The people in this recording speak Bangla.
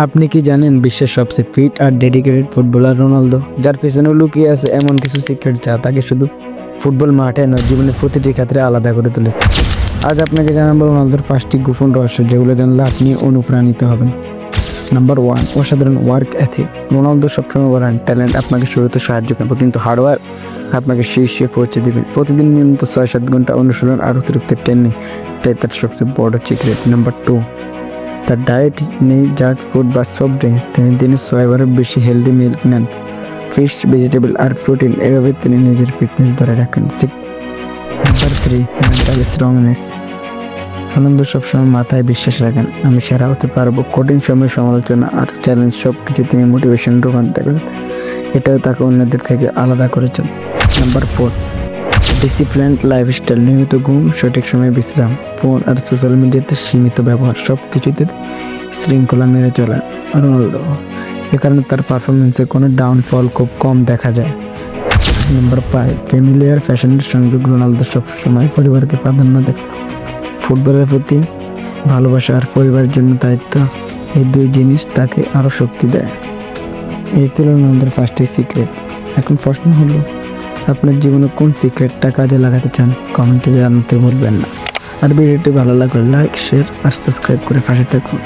আপনি কি জানেন বিশ্বের সবচেয়ে ফিট আর ডেডিকেটেড ফুটবলার রোনালদো, যার পিছনে লুকিয়ে আছে এমন কিছু সিক্রেট যা তাকে শুধু ফুটবল মাঠে নয়, জীবনের প্রতিটি ক্ষেত্রে আলাদা করে তুলেছে। আজ আপনাকে জানাবো রোনালদোর 5টি গোপন রহস্য, যেগুলো জানলে আপনি অনুপ্রাণিত হবেন। নাম্বার 1, অসাধারণ ওয়ার্ক এথিক। রোনালদো সবসময় বলেন, ট্যালেন্ট আপনাকে শুরুতে সাহায্য করবে, কিন্তু হার্ডওয়ার্ক আপনাকে শীর্ষে পৌঁছে দেবে। প্রতিদিন নিয়মিত 6-7 ঘন্টা অনুশীলন আর অতিরিক্ত ট্রেনিং, এটাই তার সবচেয়ে বড় সিক্রেট। নাম্বার 2, তার ডায়েট নেই জাঙ্ক ফুড বা সফট ড্রিঙ্কস। তিনি দিনে 6বারের বেশি হেলদি মিল নেন, ফিশ, ভেজিটেবল আর প্রোটিন। এভাবে তিনি নিজের ফিটনেস ধরে রাখেন। Number 3, mental strongness. রোনালদো সবসময় মাথায় বিশ্বাস রাখেন, আমি সেরা হতে পারবো। কঠিন সময়, সমালোচনা আর চ্যালেঞ্জ সব কিছু তিনি মোটিভেশন রূপান্তর করেন। এটাও তাকে অন্যদের থেকে আলাদা করেছেন। Number 4, disciplined lifestyle. নিয়মিত ঘুম, সঠিক সময়ে বিশ্রাম, ফোন আর সোশ্যাল মিডিয়াতে সীমিত ব্যবহার, সব কিছুতে শৃঙ্খলা মেনে চলেন রোনালদো। এ কারণে তার পারফরমেন্সে কোনো ডাউনফল খুব কম দেখা যায়। নাম্বার 5, ফ্যামিলি আর ফ্যাশনের সংযোগ। রোনালদো সবসময় পরিবারকে প্রাধান্য দেন। ফুটবলের প্রতি ভালোবাসা আর পরিবারের জন্য দায়িত্ব, এই দুই জিনিস তাকে আরও শক্তি দেয়। এই ছিল রোনালদোর 5টি সিক্রেট। এখন প্রশ্ন হলো, আপনার জীবনে কোন সিক্রেটটা কাজে লাগাতে চান? কমেন্টে জানাতে ভুলবেন না। আর ভিডিওটি ভালো লাগলে লাইক, শেয়ার আর সাবস্ক্রাইব করে পাশে থাকুন।